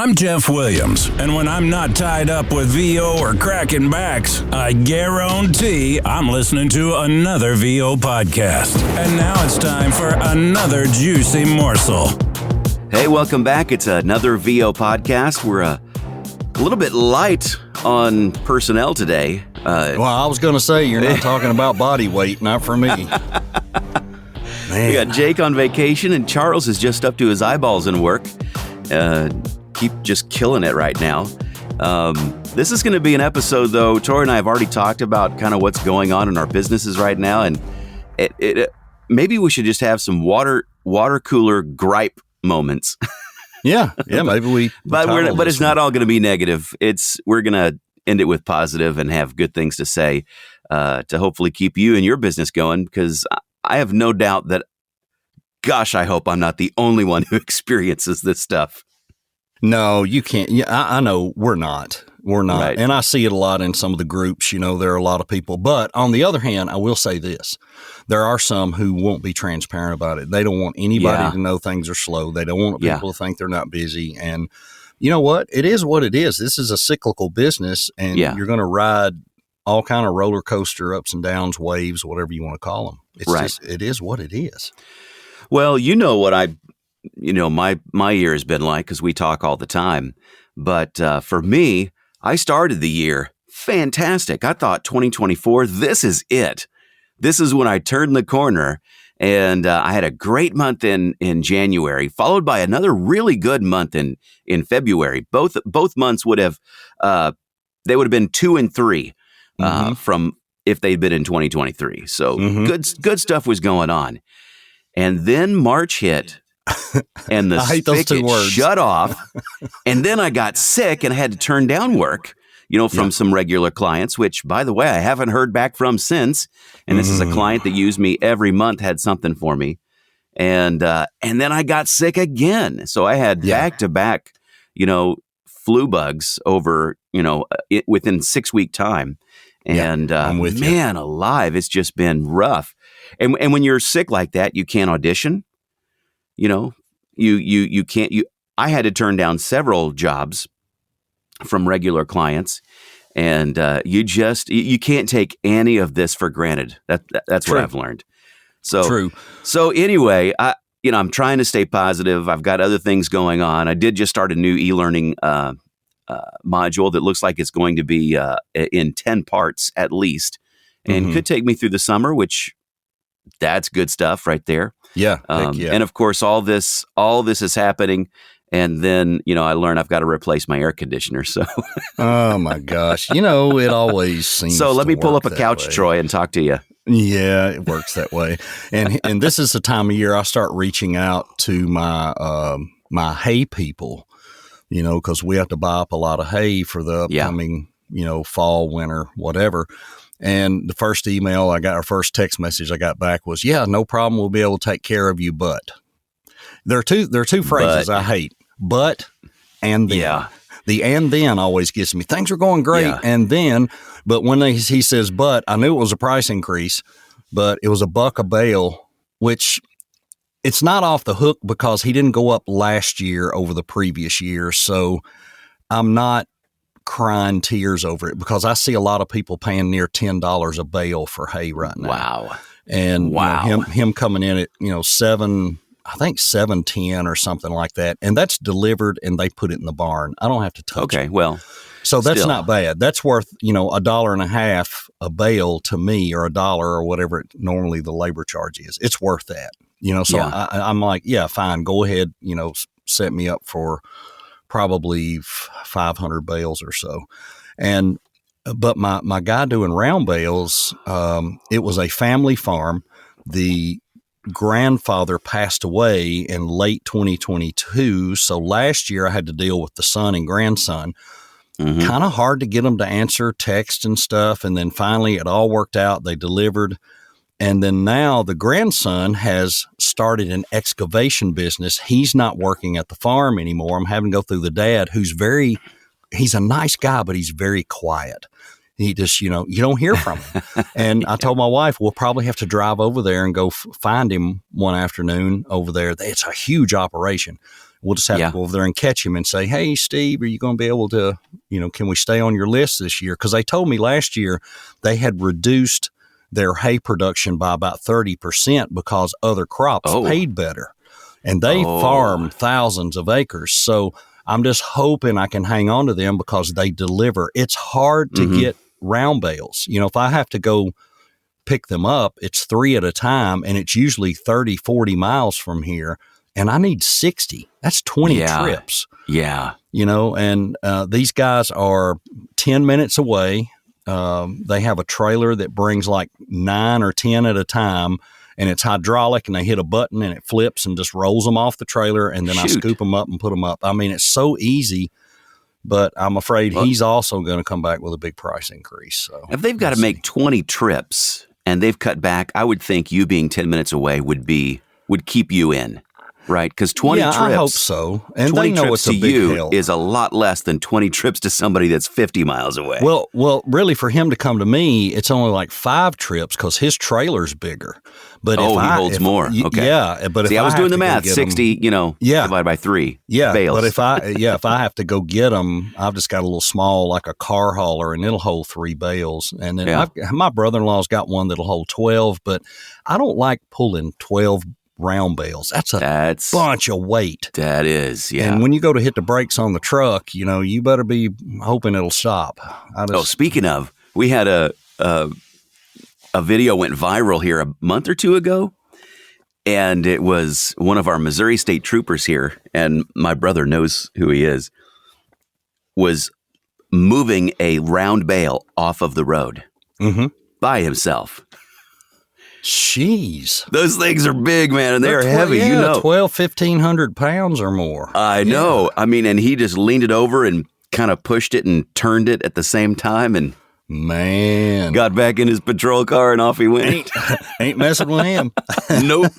I'm Jeff Williams, and when I'm not tied up with VO or cracking backs, I guarantee I'm listening to another VO podcast. And now it's time for another juicy morsel. Hey, welcome back. It's another VO podcast. We're a little bit light on personnel today. Well, I was going to say, you're not talking about body weight, not for me. Man. We got Jake on vacation, and Charles is just up to his eyeballs in work. Keep just killing it right now. This is going to be an episode, though. Tori and I have already talked about kind of what's going on in our businesses right now, and maybe we should just have some water cooler gripe moments. Yeah, maybe we. But it's not all going to be negative. We're going to end it with positive and have good things to say to hopefully keep you and your business going, because I have no doubt that, gosh, I hope I'm not the only one who experiences this stuff. No, you can't. Yeah, I know we're not. Right. And I see it a lot in some of the groups. There are a lot of people. But on the other hand, I will say this. There are some who won't be transparent about it. They don't want anybody to know things are slow. They don't want people to think they're not busy. And you know what? It is what it is. This is a cyclical business, and you're going to ride all kind of roller coaster ups and downs, waves, whatever you want to call them. It's just, it is what it is. Well, my year has been like, because we talk all the time. But for me, I started the year fantastic. I thought 2024, this is it. This is when I turned the corner. And I had a great month in January, followed by another really good month in February. Both months would have been 2 and 3 from if they'd been in 2023. So good stuff was going on. And then March hit. And the spigot shut off. And then I got sick and I had to turn down work, from some regular clients, which, by the way, I haven't heard back from since. And this is a client that used me every month, had something for me. And then I got sick again. So I had back-to-back, flu bugs over, within 6-week time. And man alive, it's just been rough. And when you're sick like that, you can't audition. You can't. I had to turn down several jobs from regular clients, and you can't take any of this for granted. That's what I've learned. So true. So anyway, I'm trying to stay positive. I've got other things going on. I did just start a new e-learning module that looks like it's going to be in 10 parts at least, and could take me through the summer, which that's good stuff right there. Yeah. And of course, all this is happening. And then, I learned I've got to replace my air conditioner. So, oh my gosh, it always seems. So let me pull up a couch, Troy, and talk to you. Yeah, it works that way. And this is the time of year I start reaching out to my my hay people, because we have to buy up a lot of hay for the upcoming, fall, winter, whatever. And the first email I got, or first text message I got back was, "Yeah, no problem. We'll be able to take care of you." But there are two phrases I hate: "but" and "then." Yeah. The "and then" always gets me. Things are going great, and then, but when he says "but," I knew it was a price increase, but it was $1 a bale, which it's not off the hook because he didn't go up last year over the previous year. So I'm not crying tears over it, because I see a lot of people paying near $10 a bale for hay right now. Wow. And him coming in at, $7.10 or something like that. And that's delivered and they put it in the barn. I don't have to touch it. Okay, well. So that's not bad. That's worth, $1.50 a bale to me, or $1 or whatever normally the labor charge is. It's worth that. I'm like, yeah, fine. Go ahead, set me up for probably 500 bales or so. But my guy doing round bales, it was a family farm. The grandfather passed away in late 2022. So last year I had to deal with the son and grandson. Kind of hard to get them to answer text and stuff. And then finally it all worked out. They delivered. And then now the grandson has started an excavation business. He's not working at the farm anymore. I'm having to go through the dad, he's a nice guy, but he's very quiet. He just, you don't hear from him. And I told my wife, we'll probably have to drive over there and go find him one afternoon over there. It's a huge operation. We'll just have to go over there and catch him and say, hey, Steve, are you going to be able to, can we stay on your list this year? Because they told me last year they had reduced their hay production by about 30% because other crops paid better. And they farm thousands of acres. So I'm just hoping I can hang on to them because they deliver. It's hard to get round bales. If I have to go pick them up, it's 3 at a time, and it's usually 30, 40 miles from here. And I need 60. That's 20 trips. Yeah. And these guys are 10 minutes away. They have a trailer that brings like 9 or 10 at a time, and it's hydraulic, and they hit a button and it flips and just rolls them off the trailer. And then I scoop them up and put them up. I mean, it's so easy, but I'm afraid he's also going to come back with a big price increase. So if they've got to make 20 trips and they've cut back, I would think you being 10 minutes away would keep you in. Right, because 20 trips. I hope so. And 20 they know trips it's a big to you help. is a lot less than 20 trips to somebody that's 50 miles away. Well, really, for him to come to me, it's only like 5 trips because his trailer's bigger. But he holds more. Okay, yeah. But see, if I was doing the math, 60, divided by 3 bales. But if I have to go get them, I've just got a little small, like a car hauler, and it'll hold 3 bales. And then my brother-in-law's got one that'll hold 12, but I don't like pulling 12 round bales. That's a bunch of weight. That is, yeah. And when you go to hit the brakes on the truck, you better be hoping it'll stop. Speaking of, we had a video went viral here a month or 2 ago, and it was one of our Missouri State Troopers here, and my brother knows who he is, was moving a round bale off of the road by himself. Jeez. Those things are big, man, and they're heavy, 12, 1,500 pounds or more. I know. I mean, and he just leaned it over and kind of pushed it and turned it at the same time and got back in his patrol car and off he went. Ain't messing with him. Nope.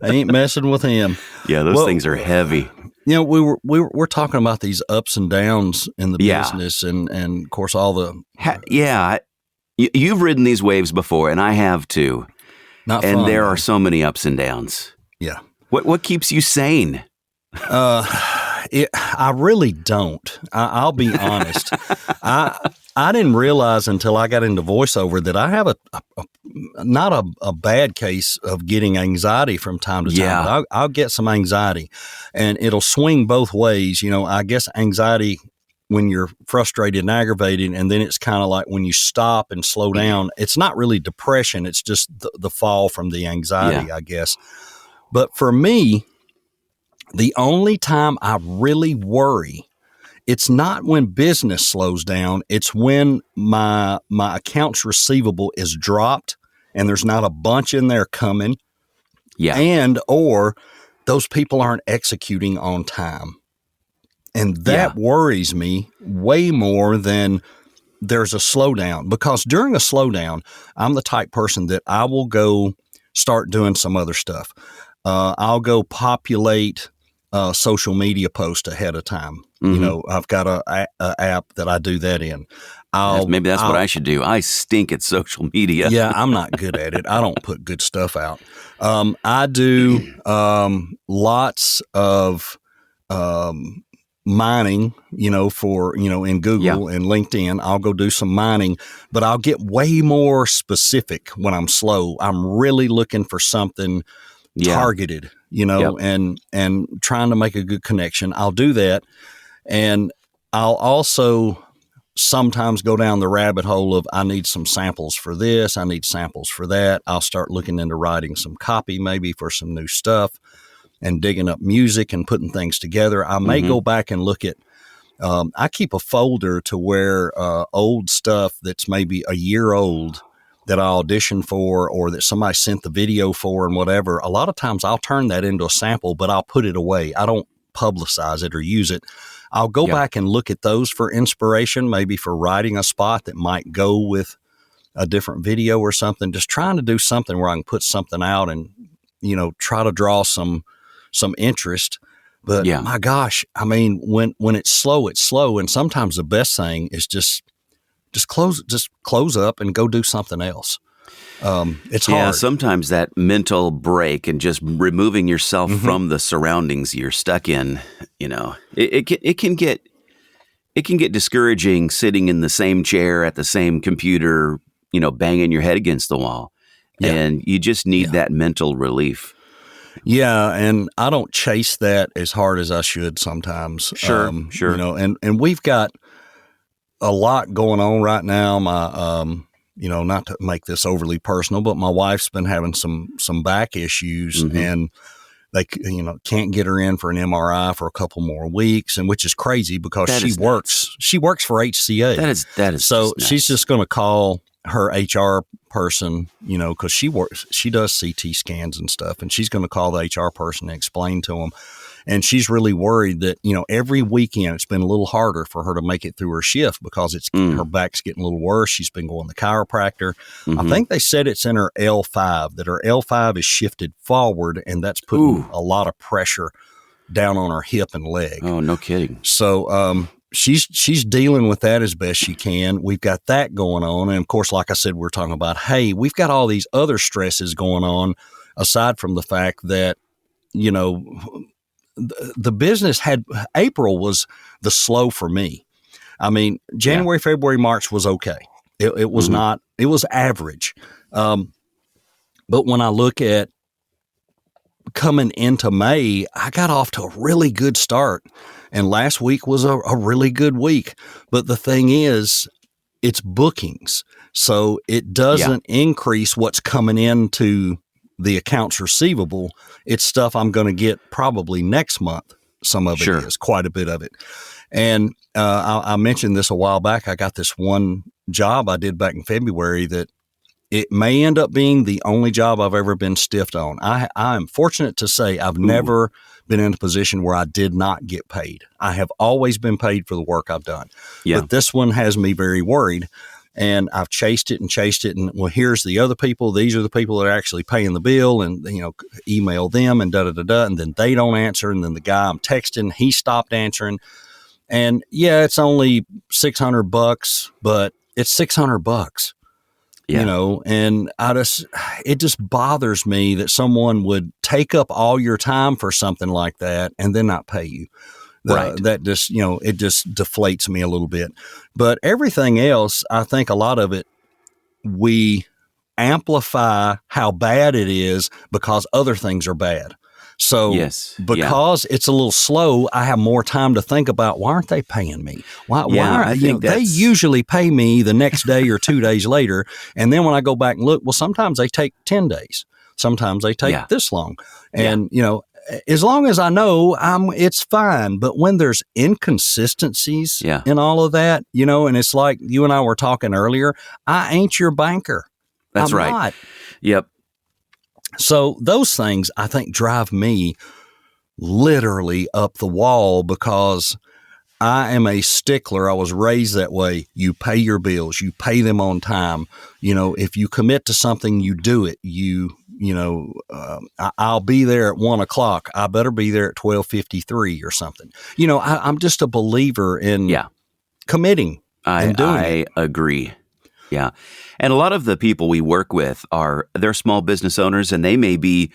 Ain't messing with him. Yeah, those things are heavy. We're talking about these ups and downs in the business and of course all the You've ridden these waves before, and I have too. There are so many ups and downs. Yeah. What keeps you sane? I really don't. I'll be honest. I didn't realize until I got into voiceover that I have not a bad case of getting anxiety from time to time. Yeah. But I'll get some anxiety, and it'll swing both ways. I guess anxiety when you're frustrated and aggravated, and then it's kind of like when you stop and slow down, it's not really depression. It's just the fall from the anxiety, I guess. But for me, the only time I really worry, it's not when business slows down. It's when my accounts receivable is dropped and there's not a bunch in there coming. Yeah. And or those people aren't executing on time. And that worries me way more than there's a slowdown, because during a slowdown, I'm the type person that I will go start doing some other stuff. I'll go populate social media posts ahead of time. I've got a app that I do that in. Maybe that's what I should do. I stink at social media. Yeah, I'm not good at it. I don't put good stuff out. I do lots of mining, for, in Google and LinkedIn. I'll go do some mining, but I'll get way more specific when I'm slow. I'm really looking for something targeted, and trying to make a good connection. I'll do that. And I'll also sometimes go down the rabbit hole of I need some samples for this. I need samples for that. I'll start looking into writing some copy maybe for some new stuff, and digging up music and putting things together. I may go back and look at, I keep a folder to where old stuff that's maybe a year old that I auditioned for or that somebody sent the video for and whatever. A lot of times I'll turn that into a sample, but I'll put it away. I don't publicize it or use it. I'll go back and look at those for inspiration, maybe for writing a spot that might go with a different video or something. Just trying to do something where I can put something out and, try to draw some interest. But my gosh, I mean, when it's slow, it's slow. And sometimes the best thing is just close up and go do something else. It's Yeah, hard. sometimes that mental break and just removing yourself from the surroundings you're stuck in, it can get discouraging sitting in the same chair at the same computer, banging your head against the wall. Yeah. And you just need that mental relief. Yeah, and I don't chase that as hard as I should sometimes. Sure. And we've got a lot going on right now. My, not to make this overly personal, but my wife's been having some back issues, and they, can't get her in for an MRI for a couple more weeks, and which is crazy because she works for HCA. That is so just she's just going to call her HR person, because she does CT scans and stuff, and she's going to call the HR person and explain to them. And she's really worried that, every weekend it's been a little harder for her to make it through her shift because her back's getting a little worse. She's been going to the chiropractor. I think they said it's in her L5, that her L5 is shifted forward, and that's putting a lot of pressure down on her hip and leg. Oh, no kidding. So, she's dealing with that as best she can. We've got that going on. And of course, like I said, we're talking about, hey, we've got all these other stresses going on aside from the fact that, the business April was the slow for me. I mean, January, February, March was okay. It was not, it was average. But when I look at coming into May, I got off to a really good start. And last week was a really good week. But the thing is, it's bookings. So it doesn't increase what's coming into the accounts receivable. It's stuff I'm going to get probably next month. Some of it is, quite a bit of it. And I mentioned this a while back. I got this one job I did back in February that it may end up being the only job I've ever been stiffed on. I'm fortunate to say I've never been in a position where I did not get paid. I have always been paid for the work I've done. Yeah. But this one has me very worried. And I've chased it. And well, here's the other people. These are the people that are actually paying the bill, and, email them and and then they don't answer. And then the guy I'm texting, he stopped answering. And it's only $600, but it's $600, and it just bothers me that someone would take up all your time for something like that and then not pay you. Right. That just, it just deflates me a little bit. But everything else, I think a lot of it, we amplify how bad it is because other things are bad. So because it's a little slow, I have more time to think about, why aren't they paying me? Why they usually pay me the next day or 2 days later. And then when I go back and look, well, sometimes they take 10 days. Sometimes they take this long. And, as long as I know, it's fine. But when there's inconsistencies in all of that, and it's like you and I were talking earlier, I ain't your banker. That's I'm right. Not. Yep. So those things, I think, drive me literally up the wall because I am a stickler. I was raised that way. You pay your bills. You pay them on time. If you commit to something, you do it. I'll be there at 1:00. I better be there at 12:53 or something. I'm just a believer in committing and doing it. I agree. Yeah. And a lot of the people we work with they're small business owners, and they may be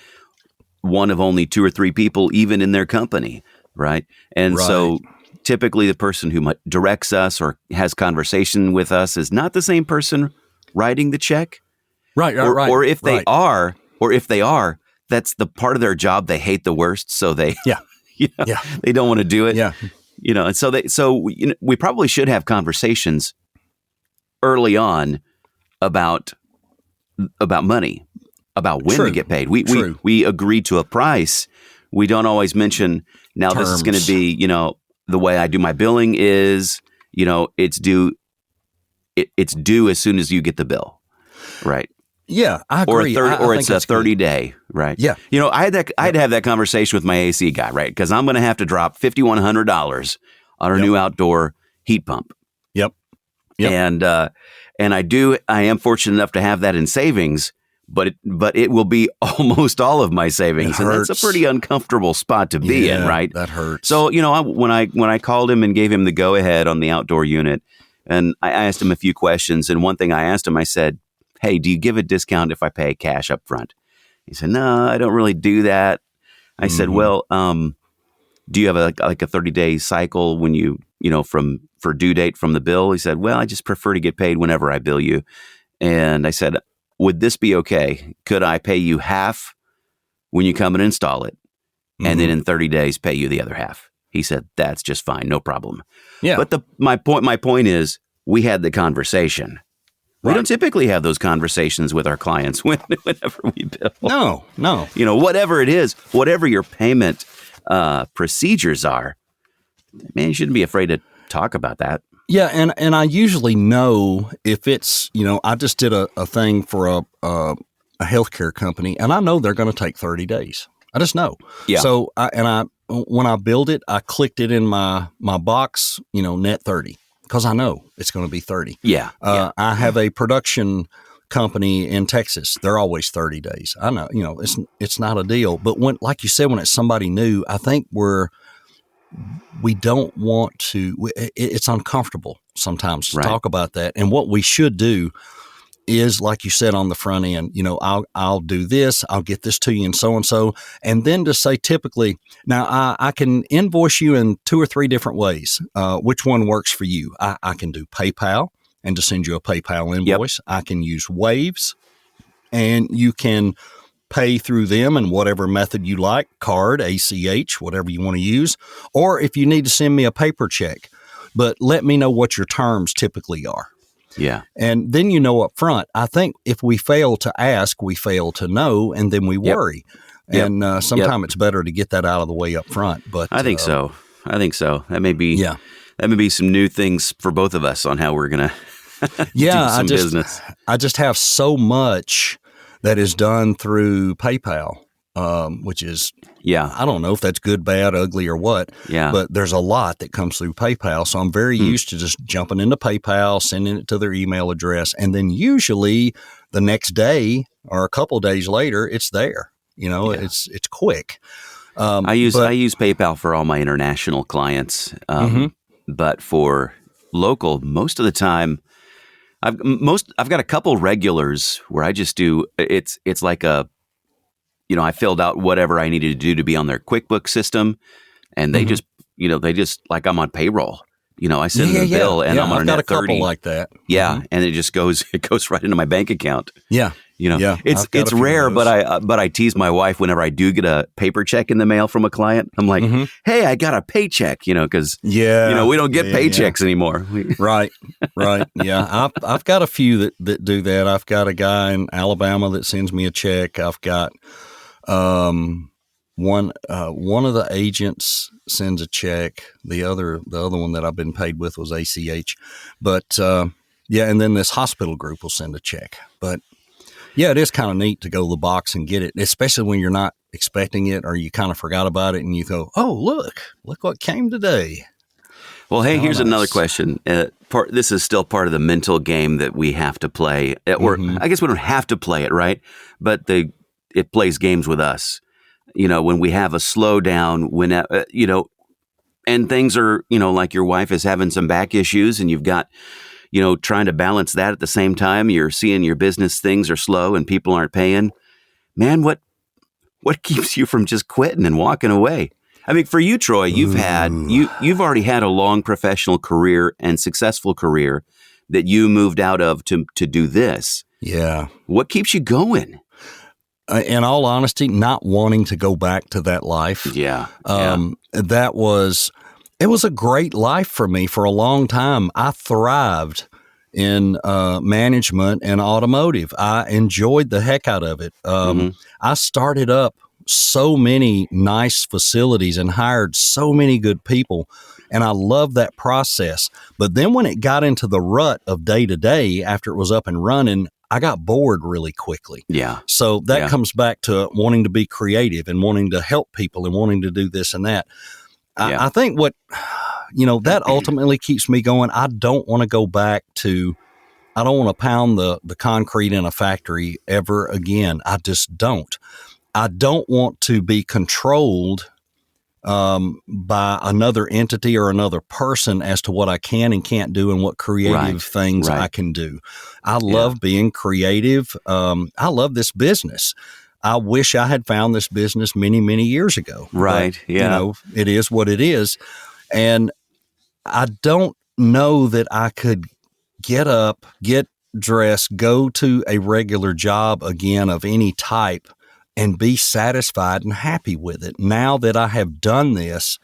one of only 2 or 3 people even in their company. Right. And so typically the person who directs us or has conversation with us is not the same person writing the check. Right. Or if they are, that's the part of their job they hate the worst. So they, they don't want to do it. Yeah. And so we probably should have conversations early on about money, about when to get paid. We agree to a price. We don't always mention now terms. This is going to be, the way I do my billing is, it's due as soon as you get the bill. Right. Yeah, I agree. Or it's a 30-day, right? Yeah. I had to have that conversation with my AC guy, right? Because I'm going to have to drop $5,100 on our new outdoor heat pump. Yep. And I am fortunate enough to have that in savings, but it will be almost all of my savings, and that's a pretty uncomfortable spot to be in, right? That hurts. So when I called him and gave him the go ahead on the outdoor unit, and I asked him a few questions, and one thing I asked him, I said, hey, do you give a discount if I pay cash up front? He said, no, I don't really do that. I said, well, do you have like a 30-day cycle when for due date from the bill? He said, well, I just prefer to get paid whenever I bill you. And I said, would this be okay? Could I pay you half when you come and install it? And then in 30 days, pay you the other half. He said, that's just fine. No problem. Yeah. But my point is, we had the conversation. We don't typically have those conversations with our clients whenever we bill. No. Whatever it is, whatever your payment procedures are, man, you shouldn't be afraid to talk about that. Yeah, and I usually know if it's, I just did a thing for a healthcare company, and I know they're going to take 30 days. I just know. Yeah. So when I build it, I clicked it in my box, net 30, because I know it's going to be 30. Yeah. I have a production company in Texas. They're always 30 days. I know, it's not a deal. But like you said, when it's somebody new, I think we don't want to, it's uncomfortable sometimes to talk about that. And what we should do is, like you said on the front end, I'll do this, I'll get this to you and so, and then to say typically, now I can invoice you in 2 or 3 different ways. Which one works for you? I can do PayPal and to send you a PayPal invoice. Yep. I can use Waves, and you can pay through them in whatever method you like, card, ACH, whatever you want to use, or if you need to send me a paper check. But let me know what your terms typically are. Yeah. And then up front. I think if we fail to ask, we fail to know, and then we worry. Yep. And sometimes it's better to get that out of the way up front. But I think so. That may be some new things for both of us on how we're going to do some business. I just have so much that is done through PayPal, which is, I don't know if that's good, bad, ugly, or what. Yeah. But there's a lot that comes through PayPal. So I'm very used to just jumping into PayPal, sending it to their email address. And then usually the next day or a couple of days later, it's there. It's quick. I use PayPal for all my international clients. But for local, most of the time, I've got a couple regulars where I just do, it's like I filled out whatever I needed to do to be on their QuickBooks system, and they just like I'm on payroll. I send them a bill and I'm on I've got net a couple 30 like that. Yeah. And it goes right into my bank account. Yeah. It's rare, but I tease my wife whenever I do get a paper check in the mail from a client. I'm like, hey, I got a paycheck, because we don't get paychecks anymore. Right. Yeah. I've got a few that do that. I've got a guy in Alabama that sends me a check. I've got one of the agents sends a check. The other one that I've been paid with was ACH. But and then this hospital group will send a check. But yeah, it is kind of neat to go to the box and get it, especially when you're not expecting it or you kind of forgot about it and you go, oh, look what came today. Well, hey, here's another question. This is still part of the mental game that we have to play. Or I guess we don't have to play it, right? But it plays games with us. When we have a slowdown, and things are, like your wife is having some back issues and you've got trying to balance that at the same time. You're seeing your business things are slow and people aren't paying. Man, what keeps you from just quitting and walking away? I mean, for you, Troy, you've already had a long professional career and successful career that you moved out of to do this. Yeah. What keeps you going? In all honesty, not wanting to go back to that life. Yeah. It was a great life for me for a long time. I thrived in management and automotive. I enjoyed the heck out of it. I started up so many nice facilities and hired so many good people, and I loved that process. But then when it got into the rut of day to day after it was up and running, I got bored really quickly. Yeah. So that comes back to wanting to be creative and wanting to help people and wanting to do this and that. I think that ultimately keeps me going. I don't want to go back to, I don't want to pound the concrete in a factory ever again. I just don't. I don't want to be controlled by another entity or another person as to what I can and can't do and what creative things I can do. I love being creative. I love this business. I wish I had found this business many, many years ago. Right. But, you know, it is what it is. And I don't know that I could get up, get dressed, go to a regular job again of any type and be satisfied and happy with it. Now that I have done this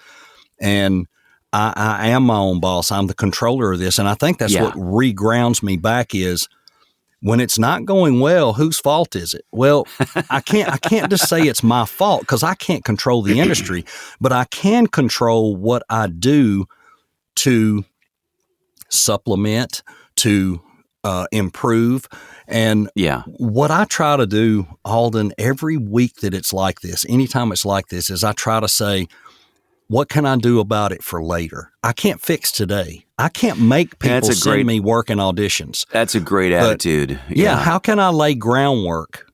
and I am my own boss, I'm the controller of this. And I think that's what regrounds me back is when it's not going well, whose fault is it? Well, I can't just say it's my fault because I can't control the industry, but I can control what I do to supplement, to improve. And what I try to do, Alden, every week that it's like this, anytime it's like this, is I try to say, what can I do about it for later? I can't fix today. I can't make people send me work and auditions. That's a great attitude. Yeah. How can I lay groundwork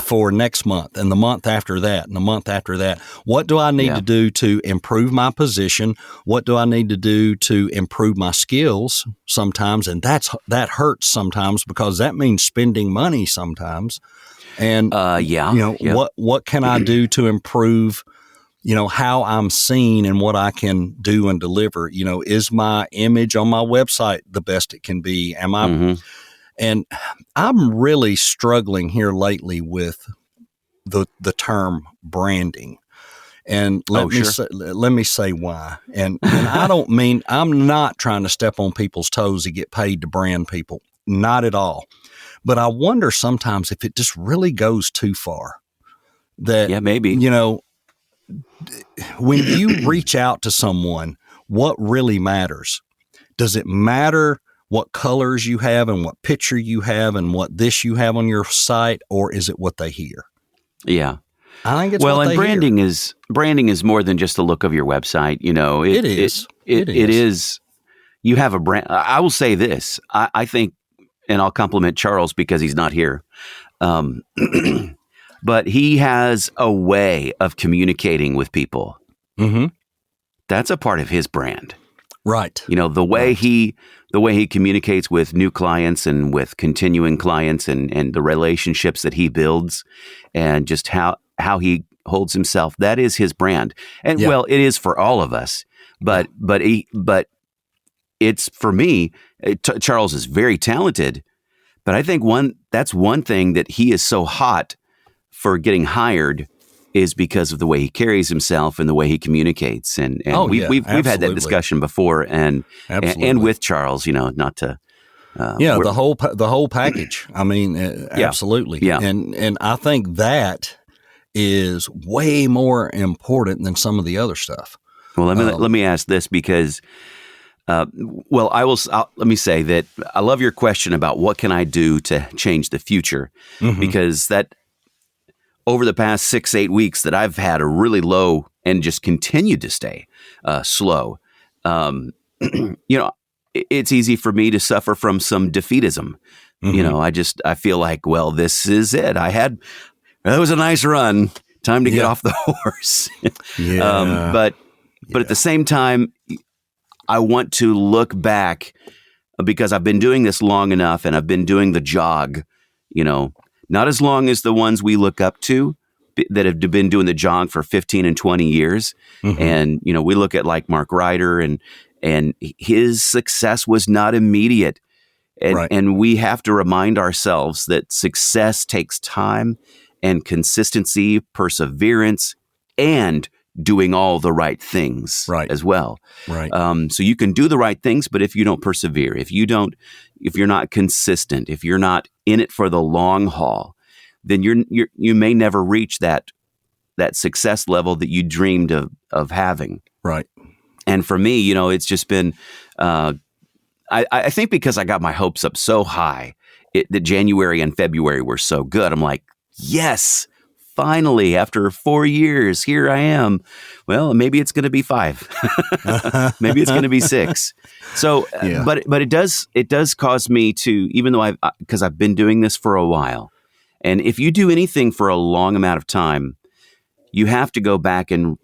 for next month and the month after that and the month after that? What do I need to do to improve my position? What do I need to do to improve my skills sometimes? And that hurts sometimes because that means spending money sometimes. And, what can I do to improve, how I'm seen and what I can do and deliver? Is my image on my website the best it can be? Am I... And I'm really struggling here lately with the term branding. And let me say why. And I don't mean, I'm not trying to step on people's toes to get paid to brand people. Not at all. But I wonder sometimes if it just really goes too far. That, maybe. When you reach out to someone, what really matters? Does it matter what colors you have and what picture you have and what this you have on your site, or is it what they hear? Yeah. I think it's what they branding hear. Branding is more than just the look of your website. It is. It is. You have a brand. I will say this. I think, and I'll compliment Charles because he's not here. But he has a way of communicating with people. Mm-hmm. That's a part of his brand. Right. The way he communicates with new clients and with continuing clients and the relationships that he builds and just how he holds himself, that is his brand. And well, it is for all of us, but it's for me, Charles is very talented, but I think that's one thing that he is so hot for getting hired is because of the way he carries himself and the way he communicates. And we've had that discussion before and with Charles, not to, the whole package. I mean, absolutely. Yeah. And I think that is way more important than some of the other stuff. Well, let me ask this because, let me say that I love your question about what can I do to change the future, because that, over the past 6-8 weeks that I've had a really low and just continued to stay slow. It's easy for me to suffer from some defeatism. I feel like, well, this is it. That was a nice run. Time to get off the horse. But at the same time, I want to look back because I've been doing this long enough and I've been doing the jog, not as long as the ones we look up to that have been doing the jog for 15 and 20 years. And, we look at like Mark Ryder and his success was not immediate. And we have to remind ourselves that success takes time and consistency, perseverance, and doing all the right things as well. Right. So you can do the right things, but if you don't persevere, if you're not consistent, if you're not in it for the long haul, then you may never reach that success level that you dreamed of having. Right. And for me, it's just been, I think because I got my hopes up so high, that January and February were so good. I'm like, yes, finally, after 4 years, here I am. Well, maybe it's going to be 5. Maybe it's going to be 6. So, but it does cause me to, even though because I've been doing this for a while, and if you do anything for a long amount of time, you have to go back and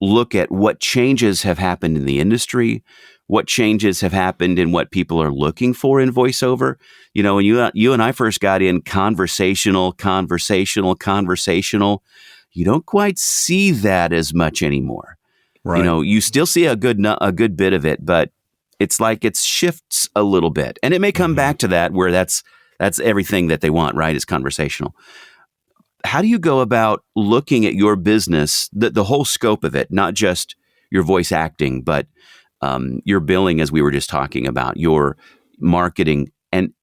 look at what changes have happened in the industry, what changes have happened in what people are looking for in voiceover. You know, when you and I first got in conversational, you don't quite see that as much anymore. Right. You know, you still see a good bit of it, but it's like it shifts a little bit, and it may come back to that where that's everything that they want, right? Is conversational. How do you go about looking at your business, the whole scope of it, not just your voice acting, but your billing, as we were just talking about, your marketing, and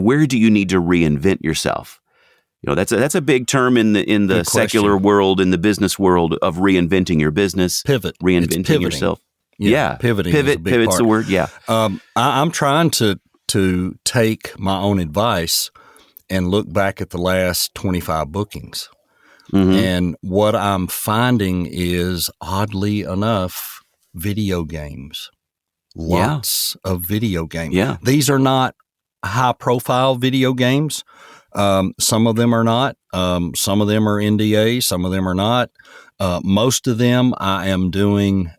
where do you need to reinvent yourself? You know, that's a big term in the secular world, in the business world, of reinventing your business, reinventing yourself. Yeah, pivoting. Pivot's part. the word. Yeah, I'm trying to take my own advice and look back at the last 25 bookings. And what I'm finding is, oddly enough, video games. Lots of video games. Yeah. These are not high-profile video games. Some of them are not. Some of them are NDA. Some of them are not. Most of them I am doing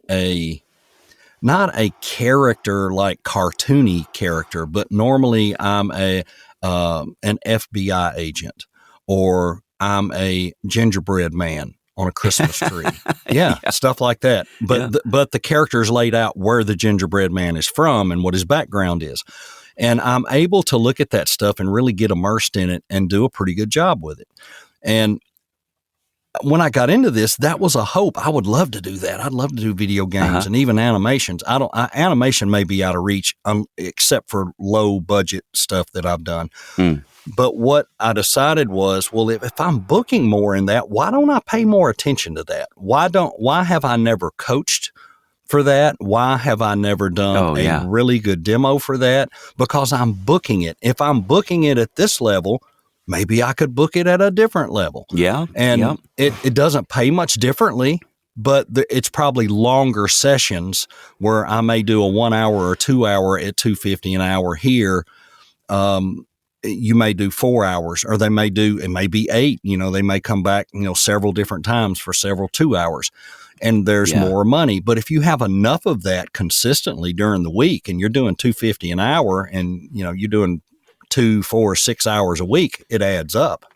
not a character like cartoony character, but normally I'm an FBI agent, or I'm a gingerbread man on a Christmas tree. Yeah, stuff like that. But but the character is laid out where the gingerbread man is from and what his background is. And I'm able to look at that stuff and really get immersed in it and do a pretty good job with it. And when I got into this, that was a hope. I would love to do that. I'd love to do video games and even animations. Animation may be out of reach, except for low budget stuff that I've done. But what I decided was, well, if I'm booking more in that, why don't I pay more attention to that? Why have I never coached for that? Why have I never done a really good demo for that? Because I'm booking it. If I'm booking it at this level, maybe I could book it at a different level. Yeah. And it doesn't pay much differently, but it's probably longer sessions where I may do a 1 hour or 2 hour at $250 an hour here. You may do 4 hours, or it may be 8. You know, they may come back, several different times for several 2 hours, and there's more money. But if you have enough of that consistently during the week, and you're doing $250 an hour, and you're doing 2, 4, 6 hours a week, it adds up.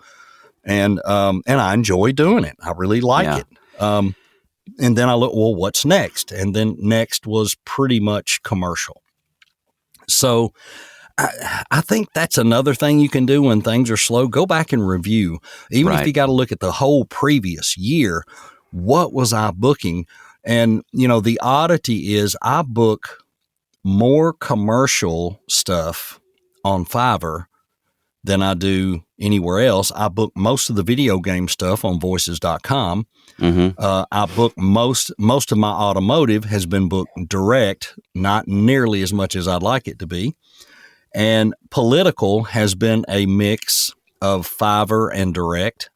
And I enjoy doing it. I really like it. And then I look, well, what's next? And then next was pretty much commercial. So I think that's another thing you can do when things are slow. Go back and review. Even if you got to look at the whole previous year, what was I booking? And, the oddity is I book more commercial stuff on Fiverr than I do anywhere else. I book most of the video game stuff on voices.com. I book most of my automotive has been booked direct, not nearly as much as I'd like it to be. And political has been a mix of Fiverr and direct.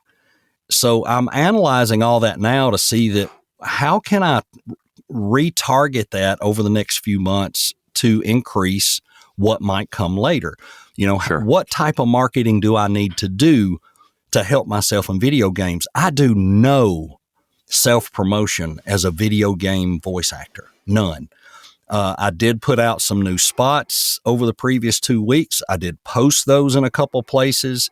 So I'm analyzing all that now to see that how can I retarget that over the next few months to increase what might come later. What type of marketing do I need to do to help myself in video games? I do no self-promotion as a video game voice actor. None. I did put out some new spots over the previous 2 weeks. I did post those in a couple places.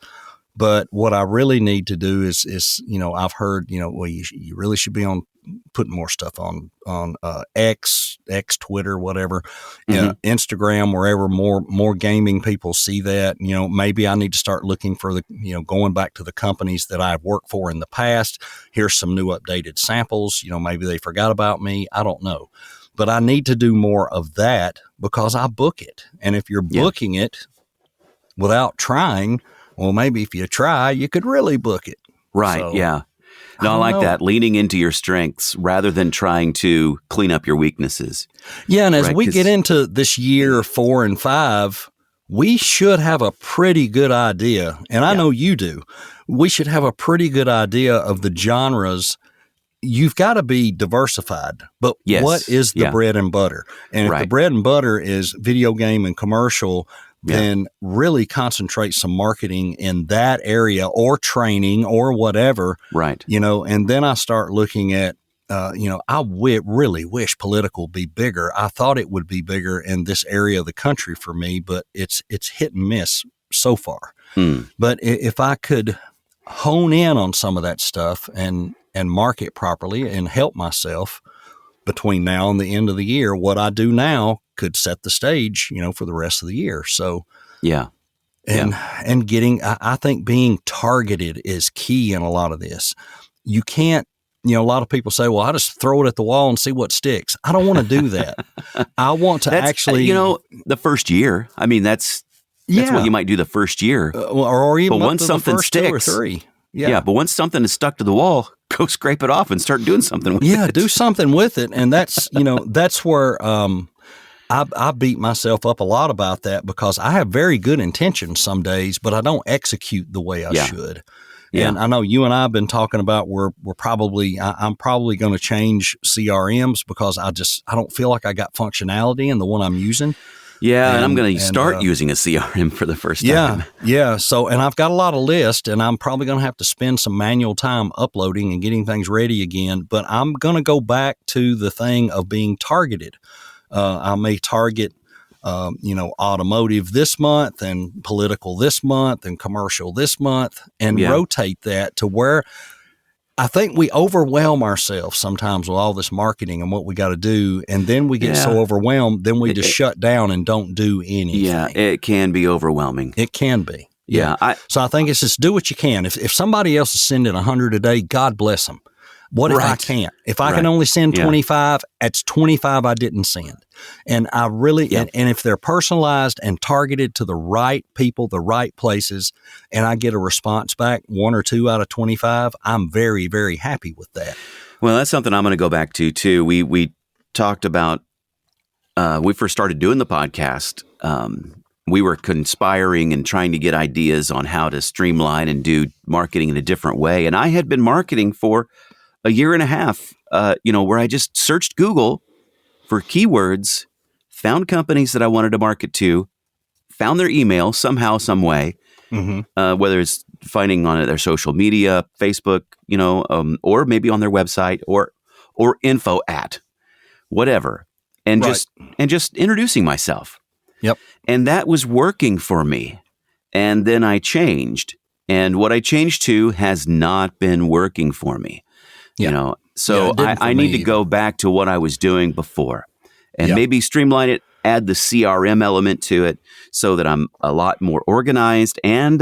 But what I really need to do is I've heard, well, you really should be putting more stuff on X, Twitter, whatever, Instagram, wherever more gaming people see that. Maybe I need to start looking for going back to the companies that I've worked for in the past. Here's some new updated samples. Maybe they forgot about me. I don't know. But I need to do more of that because I book it. And if you're booking it without trying, well, maybe if you try, you could really book it. Right. So, yeah. No, I like that. Leaning into your strengths rather than trying to clean up your weaknesses. Yeah. And as we get into this year 4 and 5, we should have a pretty good idea. And I know you do. We should have a pretty good idea of the genres. You've got to be diversified, but what is the bread and butter? And if the bread and butter is video game and commercial, then really concentrate some marketing in that area or training or whatever. Right. And then I start looking at really wish political would be bigger. I thought it would be bigger in this area of the country for me, but it's hit and miss so far. But if I could hone in on some of that stuff and market properly and help myself between now and the end of the year, what I do now could set the stage, for the rest of the year. So, yeah. And getting, I think being targeted is key in a lot of this. You can't, a lot of people say, well, I just throw it at the wall and see what sticks. I don't want to do that. I want to actually, the first year, I mean, that's what you might do the first year. Or even but once something first sticks, 2 or 3. Yeah, but once something is stuck to the wall, go scrape it off and start doing something with it. Yeah, do something with it. And that's, that's where I beat myself up a lot about that, because I have very good intentions some days, but I don't execute the way I should. Yeah. And I know you and I have been talking about I'm probably going to change CRMs because I don't feel like I got functionality in the one I'm using. Yeah, and I'm going to start using a CRM for the first time. Yeah. So, and I've got a lot of lists, and I'm probably going to have to spend some manual time uploading and getting things ready again. But I'm going to go back to the thing of being targeted. I may target, automotive this month and political this month and commercial this month, and rotate that to where I think we overwhelm ourselves sometimes with all this marketing and what we got to do. And then we get so overwhelmed, then we just shut down and don't do anything. Yeah, it can be overwhelming. It can be. Yeah. So I think it's just do what you can. If somebody else is sending 100 a day, God bless them. What if I can't? If I can only send 25, that's 25 I didn't send. And I really, and if they're personalized and targeted to the right people, the right places, and I get a response back 1 or 2 out of 25, I'm very, very happy with that. Well, that's something I'm going to go back to too. We talked about, we first started doing the podcast. We were conspiring and trying to get ideas on how to streamline and do marketing in a different way. And I had been marketing for a year and a half, where I just searched Google for keywords, found companies that I wanted to market to, found their email somehow, some way, whether it's finding on their social media, Facebook, or maybe on their website or info at whatever, and just introducing myself. Yep. And that was working for me. And then I changed, and what I changed to has not been working for me. So I need to go back to what I was doing before and maybe streamline it, add the CRM element to it so that I'm a lot more organized, and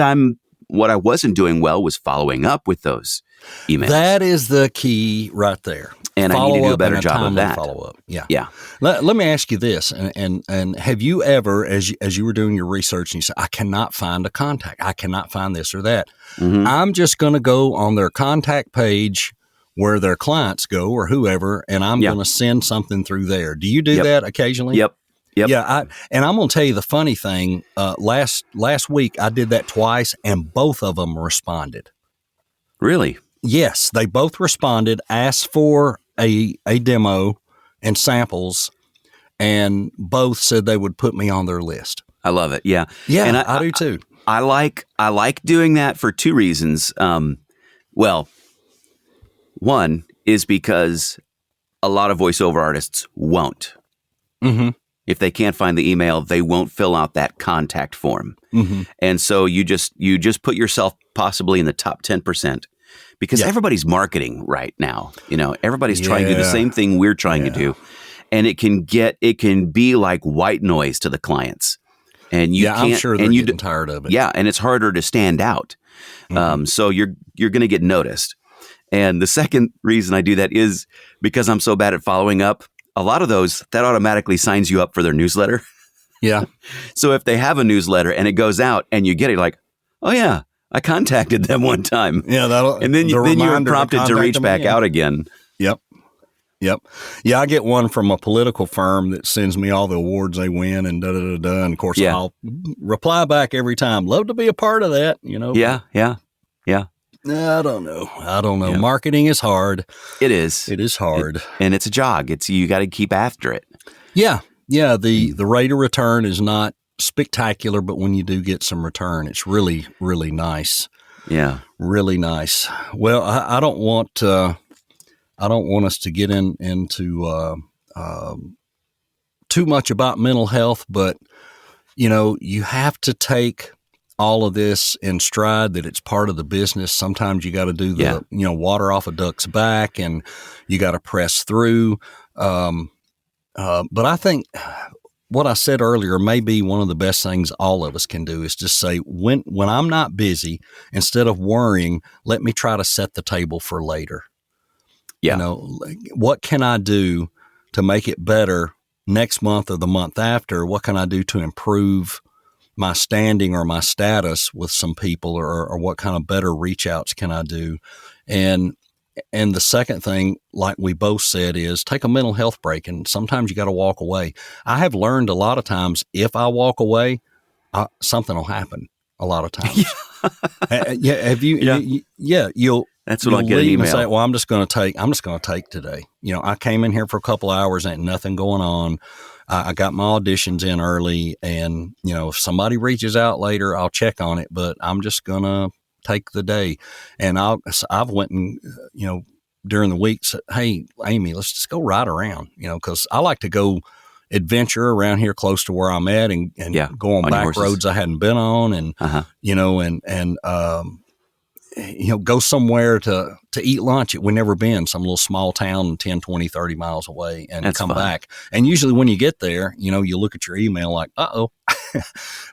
what I wasn't doing well was following up with those emails. That is the key right there. And I need to do a better job of that. Follow up. Yeah. Yeah. Let me ask you this. And have you ever, as you were doing your research and you said, I cannot find a contact, I cannot find this or that. I'm just going to go on their contact page where their clients go or whoever, and I'm going to send something through there. Do you do that occasionally? Yep. Yeah. And I'm going to tell you the funny thing. Last week I did that twice, and both of them responded. Really? Yes. They both responded, asked for a demo and samples, and both said they would put me on their list. I love it. Yeah. Yeah. And I do too. I like doing that for 2 reasons. One is because a lot of voiceover artists won't. If they can't find the email, they won't fill out that contact form. And so you just put yourself possibly in the top 10%, because everybody's marketing right now. Everybody's trying to do the same thing we're trying to do. And it can be like white noise to the clients. And you can't, I'm sure they're getting tired of it. Yeah. And it's harder to stand out. So you're going to get noticed. And the second reason I do that is because I'm so bad at following up. A lot of those, that automatically signs you up for their newsletter. Yeah. So if they have a newsletter and it goes out and you get it, like, oh yeah, I contacted them one time. Yeah, and then you're prompted to reach back out again. Yep. Yeah, I get one from a political firm that sends me all the awards they win and da-da-da-da. And of course, I'll reply back every time. Love to be a part of that, Yeah. I don't know. Yeah. Marketing is hard. It is. It is hard. And it's a jog. You got to keep after it. Yeah. The rate of return is not spectacular, but when you do get some return, it's really, really nice. Yeah. Really nice. Well, I don't want I don't want us to get into too much about mental health, but you have to take all of this in stride, that it's part of the business. Sometimes you got to do the, water off a duck's back, and you got to press through. But I think what I said earlier may be one of the best things all of us can do, is just say, when I'm not busy, instead of worrying, let me try to set the table for later. Yeah. What can I do to make it better next month or the month after? What can I do to improve my standing or my status with some people, or what kind of better reach outs can I do? And the second thing, like we both said, is take a mental health break. And sometimes you got to walk away. I have learned a lot of times, if I walk away, something will happen a lot of times. Have you? Yeah. That's what I'll get an email. And say, well, I'm just going to take today. I came in here for a couple hours, ain't nothing going on. I got my auditions in early, and, if somebody reaches out later, I'll check on it, but I'm just going to take the day. And I've went and, during the week said, hey, Amy, let's just go ride around, because I like to go adventure around here close to where I'm at, and go on back roads I hadn't been on, and, go somewhere to eat lunch that we've never been, some little small town 10, 20, 30 miles away, and That's come fun. back. And usually when you get there, you look at your email like, uh-oh.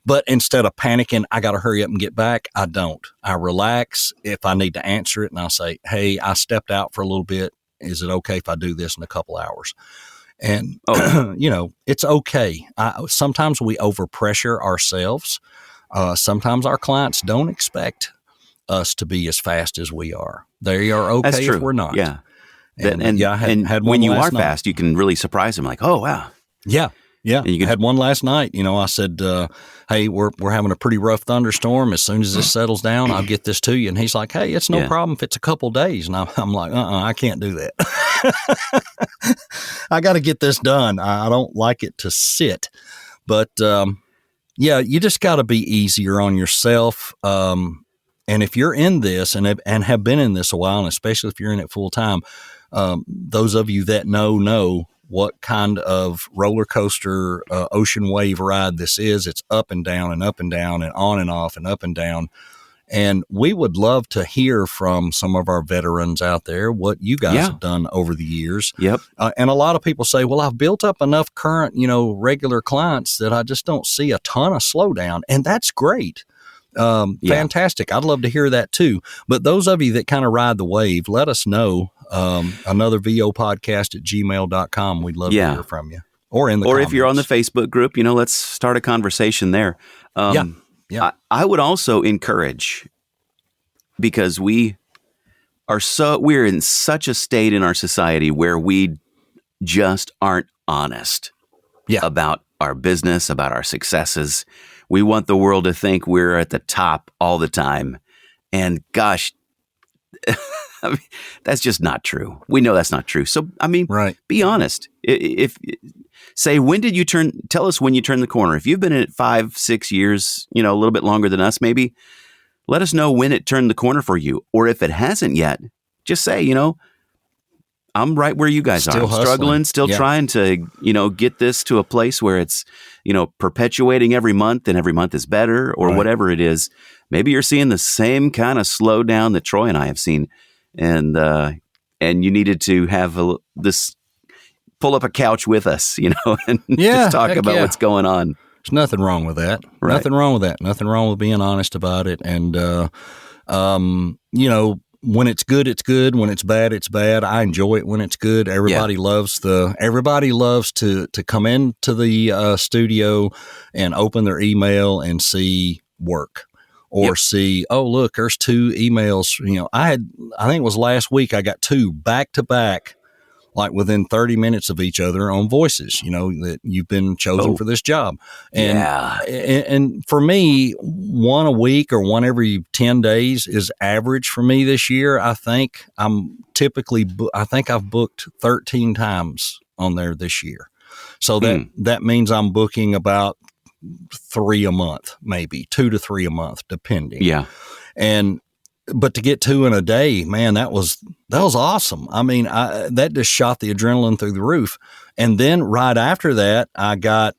But instead of panicking, I got to hurry up and get back, I don't. I relax if I need to answer it, and I'll say, hey, I stepped out for a little bit. Is it okay if I do this in a couple hours? And, it's okay. Sometimes we overpressure ourselves. Sometimes our clients don't expect us to be as fast as we are. They are okay if we're not. Yeah. And I had when you are night. fast, you can really surprise them, like, oh, wow. Yeah. Yeah. I had one last night. I said, hey, we're having a pretty rough thunderstorm. As soon as this settles down, I'll get this to you. And he's like, hey, it's no problem if it's a couple days. And I'm like, I can't do that. I got to get this done. I don't like it to sit. But, you just got to be easier on yourself. And if you're in this and have been in this a while, and especially if you're in it full time, those of you that know what kind of roller coaster, ocean wave ride this is. It's up and down and up and down and on and off and up and down. And we would love to hear from some of our veterans out there, what you guys have done over the years. Yep. And a lot of people say, well, I've built up enough current, regular clients that I just don't see a ton of slowdown. And that's great. Fantastic. I'd love to hear that too. But those of you that kind of ride the wave, let us know. Another VO podcast at gmail.com. We'd love to hear from you. Or in the comments. If you're on the Facebook group, let's start a conversation there. I would also encourage, because we're in such a state in our society where we just aren't honest about our business, about our successes. We want the world to think we're at the top all the time. And gosh, I mean, that's just not true. We know that's not true. So, be honest. Tell us when you turn the corner. If you've been in it 5-6 years, a little bit longer than us, maybe, let us know when it turned the corner for you. Or if it hasn't yet, just say, I'm right where you guys are. I'm struggling, still trying to, get this to a place where it's, perpetuating every month, and every month is better, or whatever it is. Maybe you're seeing the same kind of slowdown that Troy and I have seen, and you needed to have pull up a couch with us, and just talk about what's going on. There's nothing wrong with that. Right. Nothing wrong with that. Nothing wrong with being honest about it. And, when it's good, it's good. When it's bad, it's bad. I enjoy it when it's good. Everybody loves to come into the studio and open their email and see work, or see, oh, look, there's 2 emails. I think it was last week, I got 2 back to back, like within 30 minutes of each other, on voices, that you've been chosen for this job. And, and for me, 1 a week or 1 every 10 days is average for me this year. I think I've booked 13 times on there this year. So that means I'm booking about 3 a month, maybe 2 to 3 a month, depending. Yeah. And but to get 2 in a day, man, that was awesome. I mean, that just shot the adrenaline through the roof. And then right after that, I got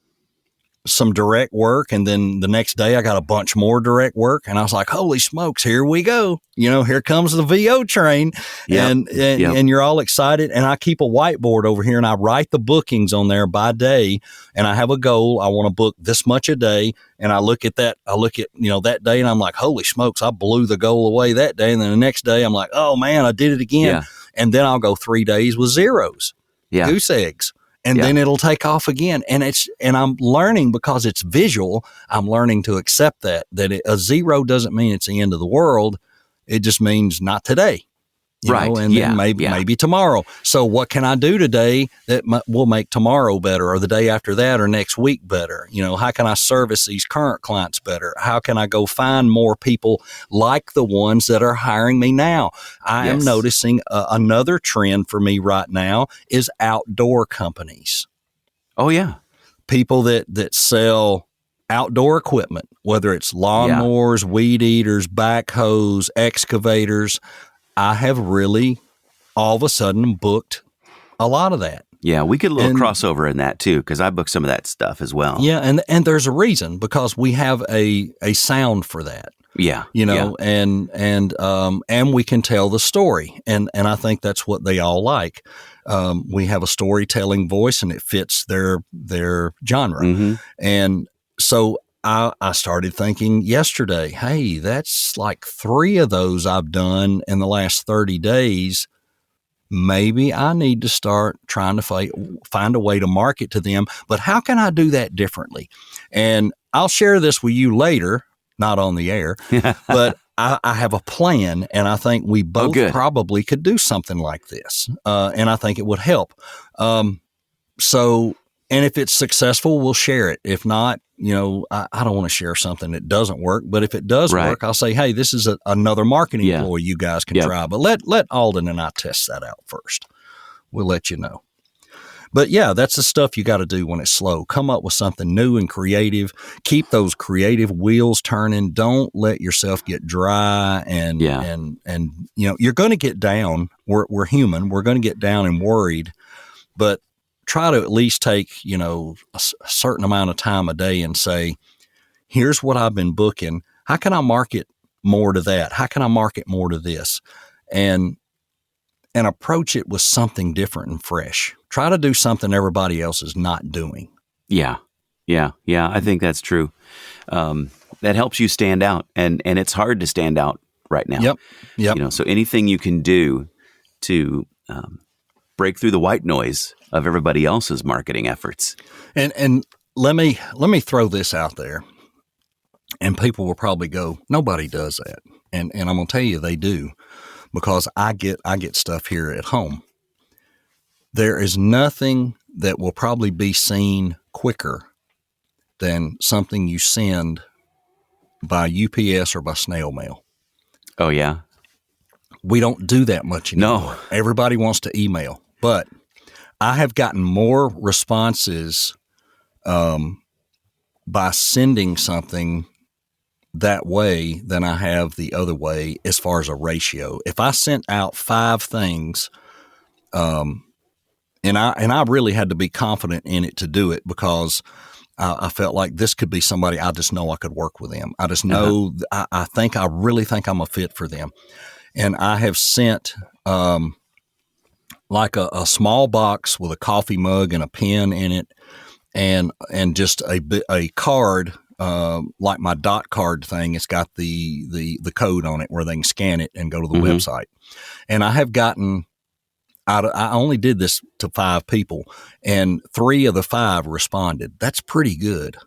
some direct work, and then the next day I got a bunch more direct work, and I was like, holy smokes, here we go. Here comes the VO train. Yep. And you're all excited. And I keep a whiteboard over here, and I write the bookings on there by day, and I have a goal. I want to book this much a day. And I look at that day, and I'm like, holy smokes, I blew the goal away that day. And then the next day I'm like, oh man, I did it again. Yeah. And then I'll go 3 days with zeros, goose eggs. And then it'll take off again. And I'm learning, because it's visual, I'm learning to accept that a zero doesn't mean it's the end of the world. It just means not today. And then maybe tomorrow. So what can I do today that will make tomorrow better, or the day after that, or next week better? How can I service these current clients better? How can I go find more people like the ones that are hiring me now? I am noticing another trend for me right now is outdoor companies. Oh, yeah. People that sell outdoor equipment, whether it's lawnmowers, weed eaters, backhoes, excavators. I have really all of a sudden booked a lot of that. Yeah, we get a little crossover in that too, because I booked some of that stuff as well. Yeah, and there's a reason, because we have a sound for that. Yeah, and we can tell the story, and I think that's what they all like. We have a storytelling voice, and it fits their genre, and so. I started thinking yesterday, hey, that's like 3 of those I've done in the last 30 days. Maybe I need to start trying to find a way to market to them. But how can I do that differently? And I'll share this with you later, not on the air, but I have a plan, and I think we both probably could do something like this. And I think it would help. And if it's successful, we'll share it. If not, I don't want to share something that doesn't work. But if it does work, I'll say, hey, this is another marketing ploy you guys can try. But let Alden and I test that out first. We'll let you know. But yeah, that's the stuff you got to do when it's slow. Come up with something new and creative. Keep those creative wheels turning. Don't let yourself get dry and you're going to get down. We're human. We're going to get down and worried. But try to at least take, a certain amount of time a day and say, here's what I've been booking. How can I market more to that? How can I market more to this? And approach it with something different and fresh. Try to do something everybody else is not doing. Yeah. I think that's true. That helps you stand out, and it's hard to stand out right now. Yep. So anything you can do to break through the white noise of everybody else's marketing efforts. And let me throw this out there, and people will probably go, nobody does that. And I'm going to tell you they do, because I get stuff here at home. There is nothing that will probably be seen quicker than something you send by UPS or by snail mail. Oh, yeah. We don't do that much anymore. No. Everybody wants to email, but I have gotten more responses by sending something that way than I have the other way as far as a ratio. If I sent out 5 things, and I really had to be confident in it to do it, because I felt like this could be somebody I just know I could work with them. I just know I really think I'm a fit for them. And I have sent like a small box with a coffee mug and a pen in it, and just a card, like my dot card thing. It's got the code on it where they can scan it and go to the website. And I have gotten I only did this to 5 people, and 3 of the 5 responded. That's pretty good.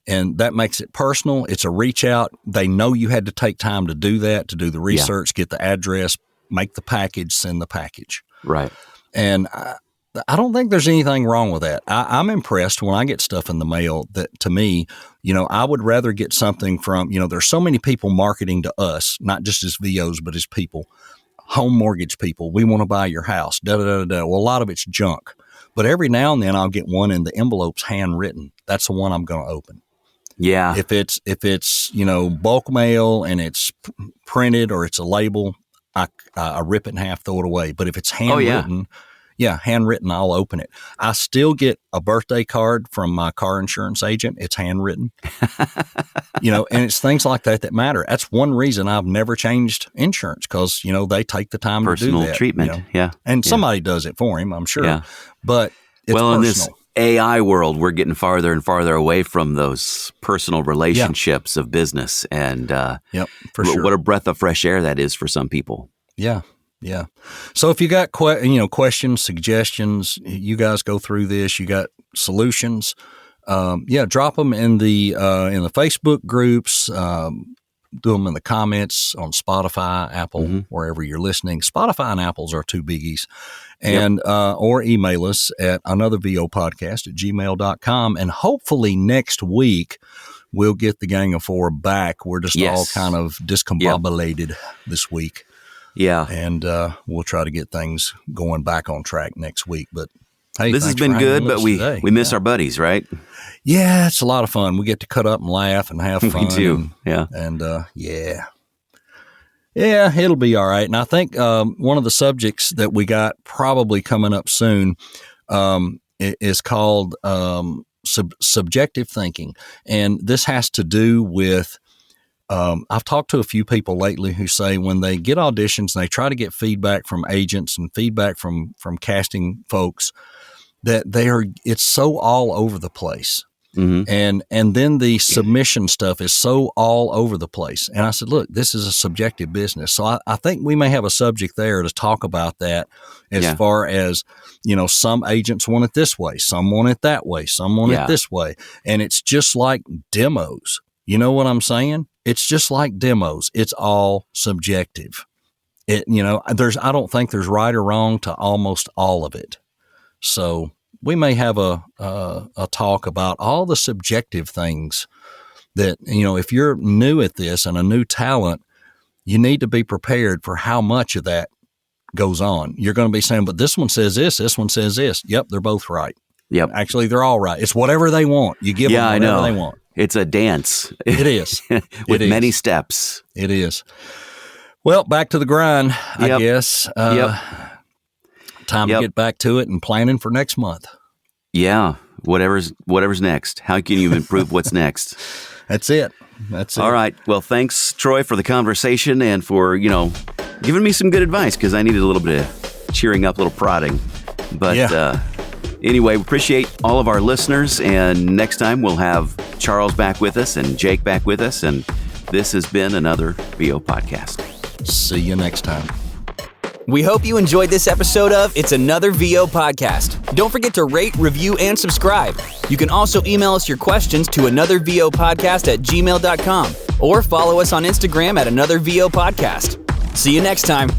And that makes it personal. It's a reach out. They know you had to take time to do that, to do the research, get the address, make the package, send the package. Right. And I don't think there's anything wrong with that. I'm impressed when I get stuff in the mail that, to me, I would rather get something from, there's so many people marketing to us, not just as VOs, but as people, home mortgage people. We want to buy your house, da-da-da-da. Well, a lot of it's junk. But every now and then I'll get one and the envelope's handwritten. That's the one I'm going to open. Yeah. If it's bulk mail and it's printed or it's a label, I rip it in half, throw it away. But if it's handwritten, handwritten, I'll open it. I still get a birthday card from my car insurance agent. It's handwritten, and it's things like that matter. That's one reason I've never changed insurance, because, they take the time to do that. Personal treatment. Yeah. And somebody does it for him, I'm sure. Yeah. But it's personal. In this AI world, we're getting farther and farther away from those personal relationships of business. And for sure. What a breath of fresh air that is for some people. Yeah. Yeah. So if you got questions, suggestions, you guys go through this, you got solutions, drop them in the Facebook groups, do them in the comments on Spotify, Apple, wherever you're listening. Spotify and Apple's are two biggies. And or email us at anothervopodcast@gmail.com. And hopefully next week we'll get the Gang of Four back. We're just all kind of discombobulated this week. Yeah. And we'll try to get things going back on track next week. But hey, this has been good, but we miss our buddies, right? Yeah, it's a lot of fun. We get to cut up and laugh and have fun. We do. And it'll be all right. And I think one of the subjects that we got probably coming up soon is called subjective thinking. And this has to do with I've talked to a few people lately who say when they get auditions and they try to get feedback from agents and feedback from casting folks, that it's so all over the place. And then the submission stuff is so all over the place. And I said, look, this is a subjective business. So I think we may have a subject there to talk about that as far as, some agents want it this way, some want it that way, some want it this way. And it's just like demos. You know what I'm saying? It's just like demos. It's all subjective. I don't think there's right or wrong to almost all of it. So we may have a talk about all the subjective things that, if you're new at this and a new talent, you need to be prepared for how much of that goes on. You're going to be saying, but this one says this one says this. Yep, they're both right. Yep. Actually, they're all right. It's whatever they want. You give them whatever they want. It's a dance. It is. With many steps. It is. Well, back to the grind, I guess. Time to get back to it and planning for next month. Yeah. Whatever's next. How can you improve what's next? That's it. All right. Well, thanks, Troy, for the conversation and for, giving me some good advice, because I needed a little bit of cheering up, a little prodding. But anyway, we appreciate all of our listeners. And next time we'll have Charles back with us and Jake back with us. And this has been another VO Podcast. See you next time. We hope you enjoyed this episode of It's Another VO Podcast. Don't forget to rate, review, and subscribe. You can also email us your questions to anothervopodcast@gmail.com or follow us on Instagram at Another VO Podcast. See you next time.